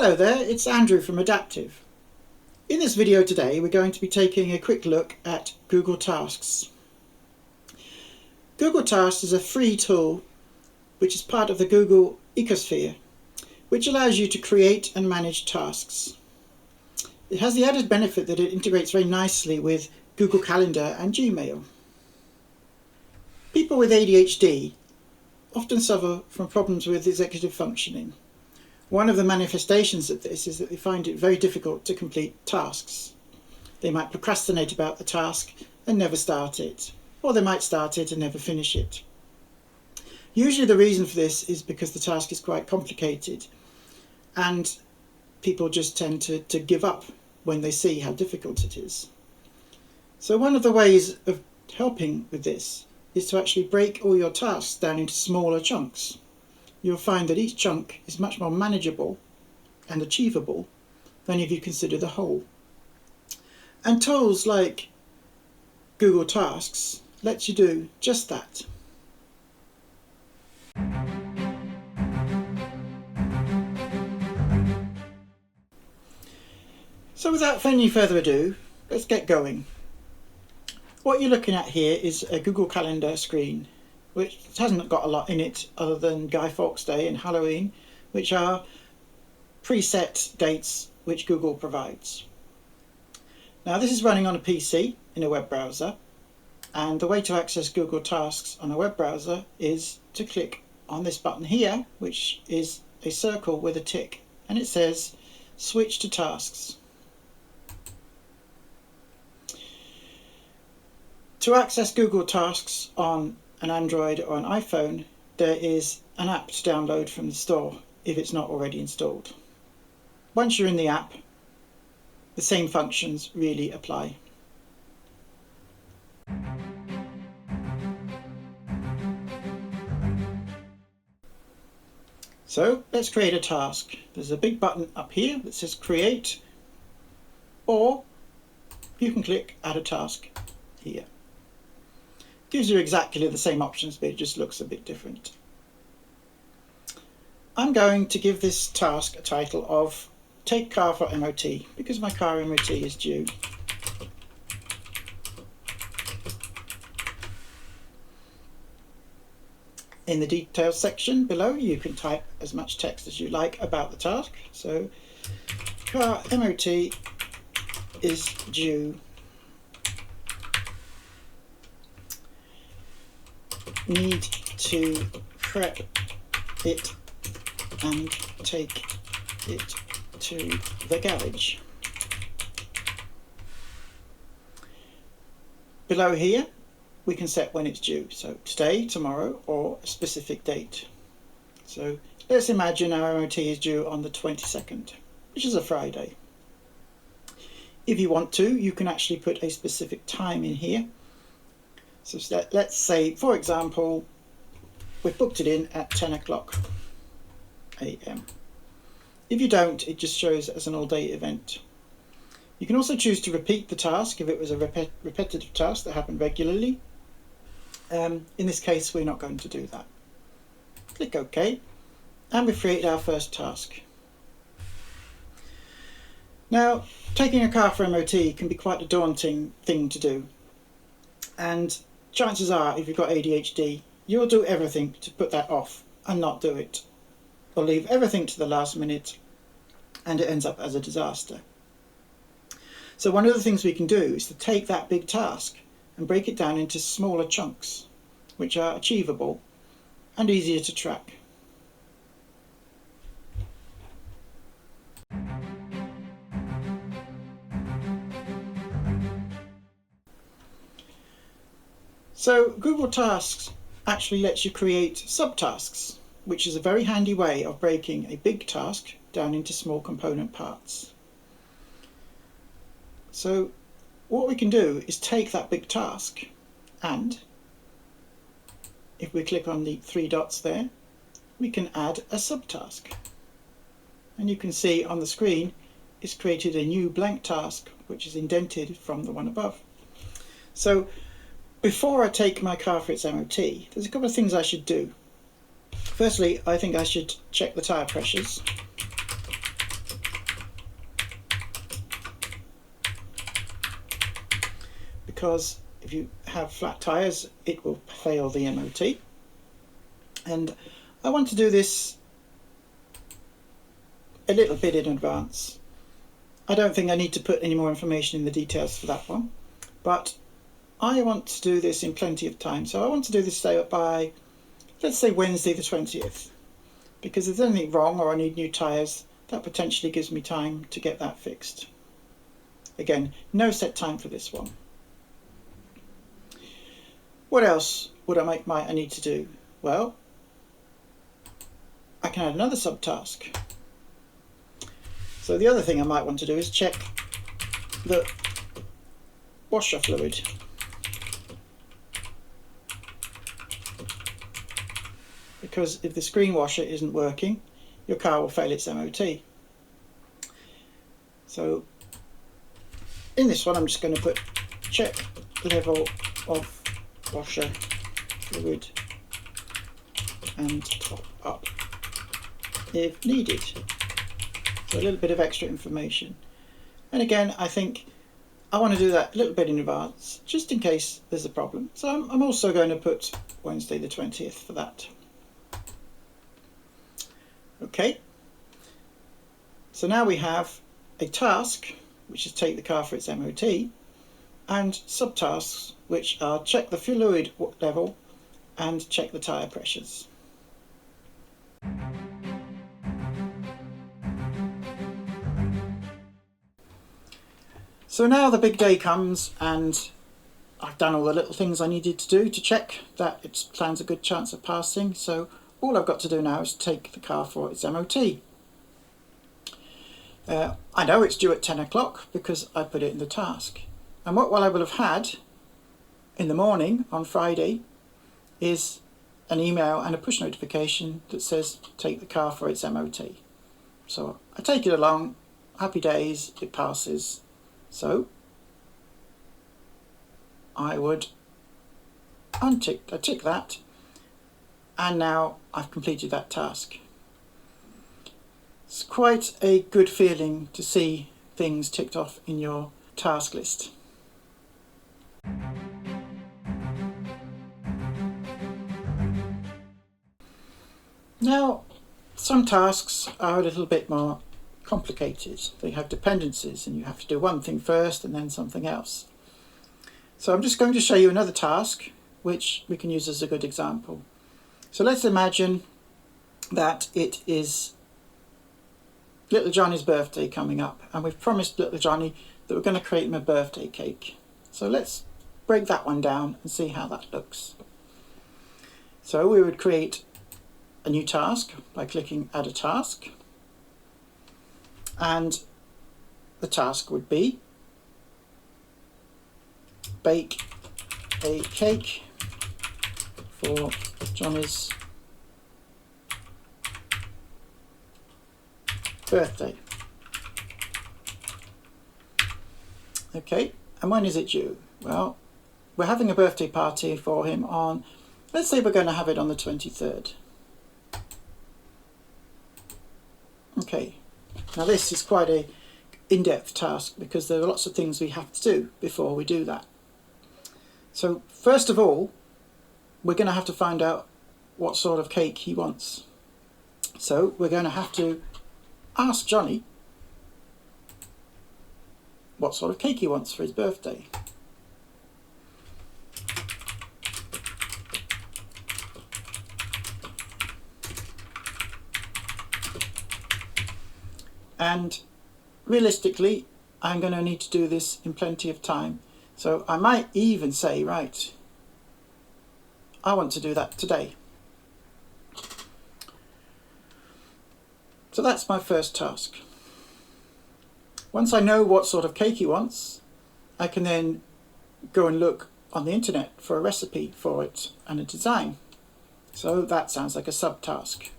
Hello there, it's Andrew from Adaptive. In this video today we're going to be taking a quick look at Google Tasks. Google Tasks is a free tool which is part of the Google ecosphere, which allows you to create and manage tasks. It has the added benefit that it integrates very nicely with Google Calendar and Gmail. People with ADHD often suffer from problems with executive functioning. One of the manifestations of this is that they find it very difficult to complete tasks. They might procrastinate about the task and never start it, or they might start it and never finish it. Usually the reason for this is because the task is quite complicated and people just tend to give up when they see how difficult it is. So one of the ways of helping with this is to actually break all your tasks down into smaller chunks. You'll find that each chunk is much more manageable and achievable than if you consider the whole. And tools like Google Tasks lets you do just that. So without any further ado, let's get going. What you're looking at here is a Google Calendar screen, which hasn't got a lot in it other than Guy Fawkes Day and Halloween, which are preset dates which Google provides. Now this is running on a PC in a web browser, and the way to access Google Tasks on a web browser is to click on this button here, which is a circle with a tick, and it says switch to tasks. To access Google Tasks on an Android or an iPhone, there is an app to download from the store if it's not already installed. Once you're in the app, the same functions really apply. So let's create a task. There's a big button up here that says create, or you can click add a task here. Gives you exactly the same options, but it just looks a bit different. I'm going to give this task a title of Take Car for MOT, because my car MOT is due. In the details section below you can type as much text as you like about the task. So car MOT is due. Need to prep it and take it to the garage. Below here we can set when it's due, so today, tomorrow, or a specific date. So let's imagine our MOT is due on the 22nd, which is a Friday. If you want to, you can actually put a specific time in here. So let's say, for example, we've booked it in at 10 o'clock AM. If you don't, it just shows as an all-day event. You can also choose to repeat the task if it was a repetitive task that happened regularly. In this case, we're not going to do that. Click OK, and we've created our first task. Now, taking a car for MOT can be quite a daunting thing to do. And chances are, if you've got ADHD, you'll do everything to put that off and not do it, or leave everything to the last minute, and it ends up as a disaster. So one of the things we can do is to take that big task and break it down into smaller chunks, which are achievable and easier to track. So Google Tasks actually lets you create subtasks, which is a very handy way of breaking a big task down into small component parts. So what we can do is take that big task, and if we click on the three dots there, we can add a subtask. And you can see on the screen it's created a new blank task which is indented from the one above. So before I take my car for its MOT, there's a couple of things I should do. Firstly, I think I should check the tyre pressures. because if you have flat tyres it will fail the MOT. And I want to do this a little bit in advance. I don't think I need to put any more information in the details for that one, but I want to do this in plenty of time. So I want to do this by, let's say, Wednesday the 20th, because if there's anything wrong or I need new tyres, that potentially gives me time to get that fixed. Again, no set time for this one. What else would might I need to do? Well, I can add another subtask. So the other thing I might want to do is check the washer fluid. Because if the screen washer isn't working, your car will fail its MOT. So in this one I'm just going to put check level of washer fluid and top up if needed. So a little bit of extra information. And again, I think I want to do that a little bit in advance, just in case there's a problem. So I'm also going to put Wednesday the 20th for that. Okay. So now we have a task, which is take the car for its MOT, and subtasks, which are check the fluid level and check the tyre pressures. So now the big day comes and I've done all the little things I needed to do to check that it stands a good chance of passing. So all I've got to do now is take the car for its MOT. I know it's due at 10 o'clock because I put it in the task. And what I will have had in the morning on Friday is an email and a push notification that says take the car for its MOT. So I take it along, happy days, it passes. So I would tick that, and now I've completed that task. It's quite a good feeling to see things ticked off in your task list. Now, some tasks are a little bit more complicated. They have dependencies and you have to do one thing first and then something else. So I'm just going to show you another task which we can use as a good example. So let's imagine that it is little Johnny's birthday coming up, and we've promised little Johnny that we're going to create him a birthday cake. So let's break that one down and see how that looks. So we would create a new task by clicking add a task, and the task would be bake a cake for Johnny's birthday. Okay, and when is it due? Well, we're having a birthday party for him on, let's say we're going to have it on the 23rd. Okay, now this is quite a in-depth task because there are lots of things we have to do before we do that. So first of all, we're going to have to find out what sort of cake he wants. So we're going to have to ask Johnny what sort of cake he wants for his birthday. And realistically, I'm going to need to do this in plenty of time. So I might even say, right, I want to do that today. So that's my first task. Once I know what sort of cake he wants, I can then go and look on the internet for a recipe for it and a design. So that sounds like a subtask.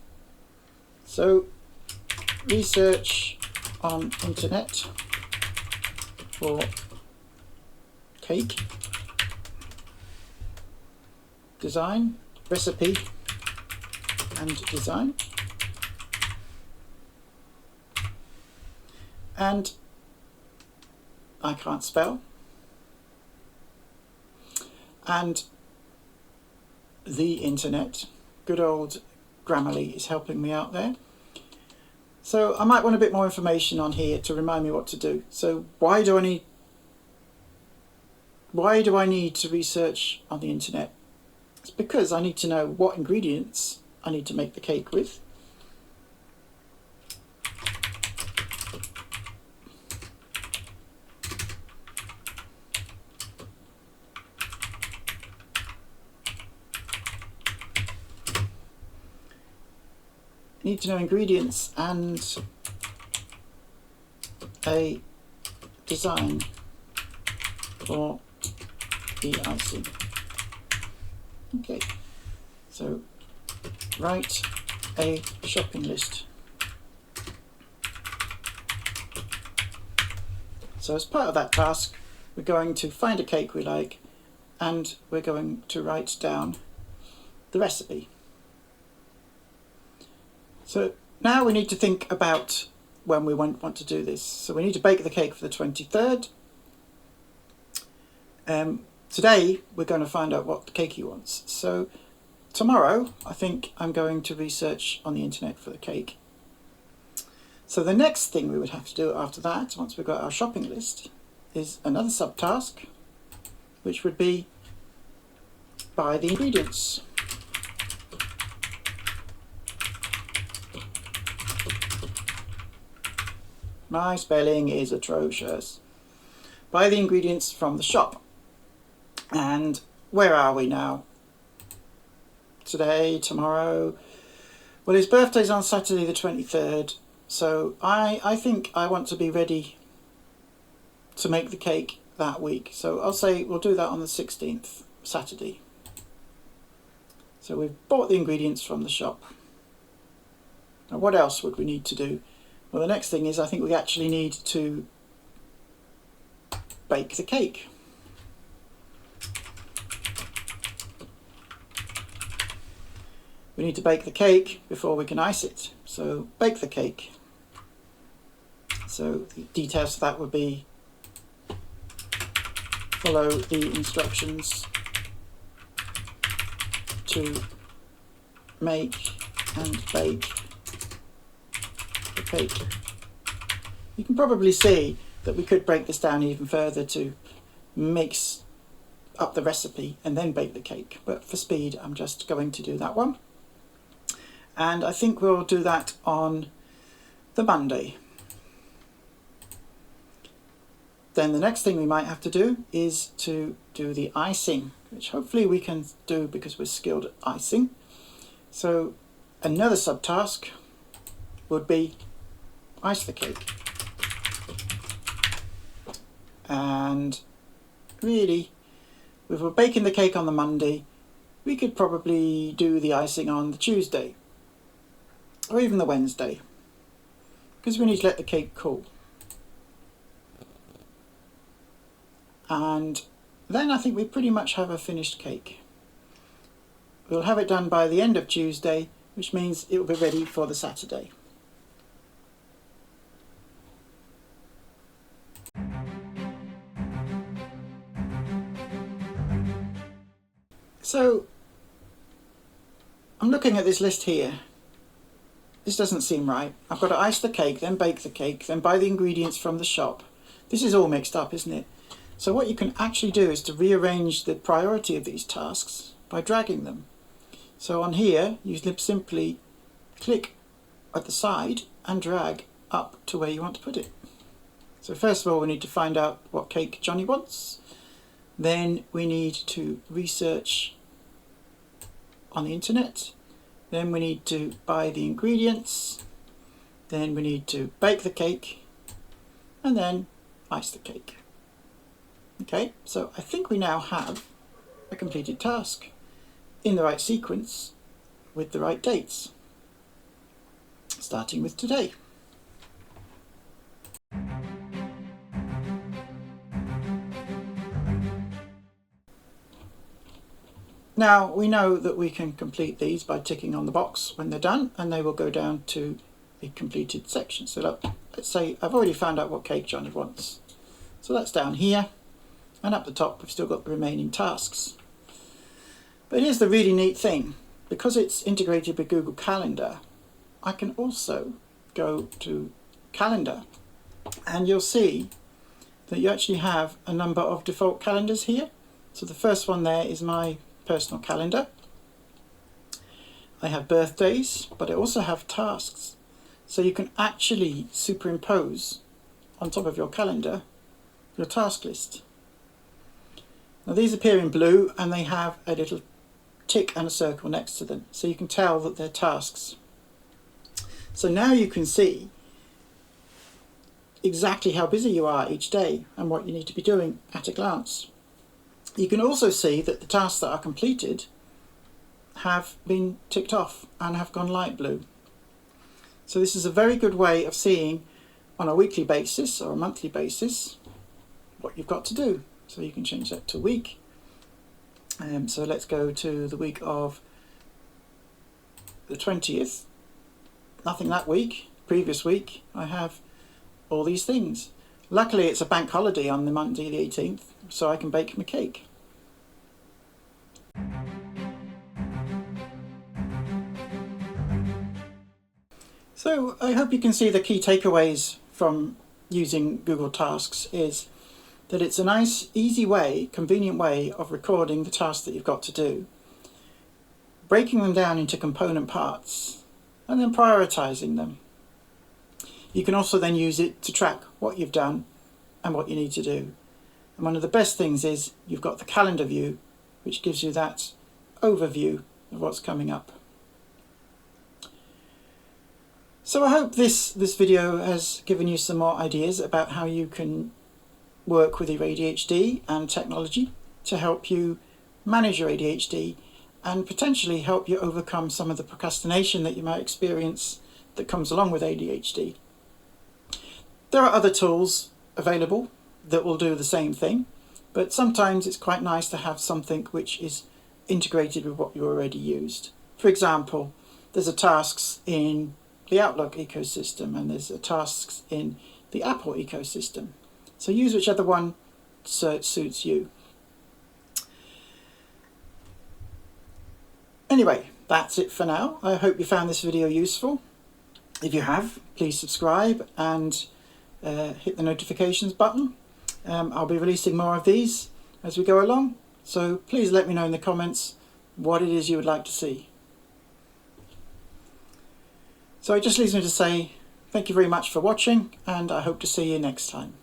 So research on internet for cake design, recipe and design. And I can't spell, And the internet, good old Grammarly, is helping me out there. So I might want a bit more information on here to remind me what to do. So why do I need to research on the internet? It's because I need to know what ingredients I need to make the cake with. I need to know ingredients and a design for the icing. Okay, so write a shopping list. So as part of that task, we're going to find a cake we like, and we're going to write down the recipe. So now we need to think about when we want to do this. So we need to bake the cake for the 23rd. Today we're going to find out what cake he wants. So tomorrow I think I'm going to research on the internet for the cake. So the next thing we would have to do after that, once we've got our shopping list, is another subtask, which would be buy the ingredients. My spelling is atrocious. Buy the ingredients from the shop. And where are we now? Today, tomorrow? Well, his birthday's on Saturday the 23rd, so I think I want to be ready to make the cake that week. So I'll say we'll do that on the 16th, Saturday. So we've bought the ingredients from the shop. Now what else would we need to do? Well, the next thing is I think we actually need to bake the cake. We need to bake the cake before we can ice it. So bake the cake. So the details of that would be follow the instructions to make and bake the cake. You can probably see that we could break this down even further to mix up the recipe and then bake the cake, but for speed I'm just going to do that one. And I think we'll do that on the Monday. Then the next thing we might have to do is to do the icing, which hopefully we can do because we're skilled at icing. So another subtask would be ice the cake. And really, if we're baking the cake on the Monday, we could probably do the icing on the Tuesday or even the Wednesday, because we need to let the cake cool. And then I think we pretty much have a finished cake. We'll have it done by the end of Tuesday, which means it will be ready for the Saturday. So I'm looking at this list here. This doesn't seem right. I've got to ice the cake, then bake the cake, then buy the ingredients from the shop. This is all mixed up, isn't it? So what you can actually do is to rearrange the priority of these tasks by dragging them. So on here, you simply click at the side and drag up to where you want to put it. So first of all, we need to find out what cake Johnny wants. Then we need to research on the internet. Then we need to buy the ingredients. Then we need to bake the cake. And then ice the cake. Okay, so I think we now have a completed task in the right sequence with the right dates, starting with today. Now we know that we can complete these by ticking on the box when they're done, and they will go down to the completed section. So look, let's say I've already found out what cake Johnny wants. So that's down here, and up the top we've still got the remaining tasks. But here's the really neat thing. Because it's integrated with Google Calendar, I can also go to Calendar, and you'll see that you actually have a number of default calendars here. So the first one there is my personal calendar. I have birthdays, but I also have tasks. So you can actually superimpose on top of your calendar your task list. Now these appear in blue and they have a little tick and a circle next to them, so you can tell that they're tasks. So now you can see exactly how busy you are each day and what you need to be doing at a glance. You can also see that the tasks that are completed have been ticked off and have gone light blue. So this is a very good way of seeing on a weekly basis or a monthly basis what you've got to do. So you can change that to week. So let's go to the week of the 20th. Nothing that week. Previous week I have all these things. Luckily it's a bank holiday on the Monday the 18th, so I can bake my cake. So I hope you can see the key takeaways from using Google Tasks is that it's a nice, easy way, convenient way of recording the tasks that you've got to do, breaking them down into component parts, and then prioritizing them. You can also then use it to track what you've done and what you need to do. And one of the best things is you've got the calendar view, which gives you that overview of what's coming up. So I hope this video has given you some more ideas about how you can work with your ADHD and technology to help you manage your ADHD and potentially help you overcome some of the procrastination that you might experience that comes along with ADHD. There are other tools available that will do the same thing, but sometimes it's quite nice to have something which is integrated with what you already used. For example, there's a tasks in the Outlook ecosystem and there's a tasks in the Apple ecosystem. So use whichever one suits you. Anyway, that's it for now. I hope you found this video useful. If you have, please subscribe and hit the notifications button. I'll be releasing more of these as we go along, so please let me know in the comments what it is you would like to see. So it just leaves me to say thank you very much for watching, and I hope to see you next time.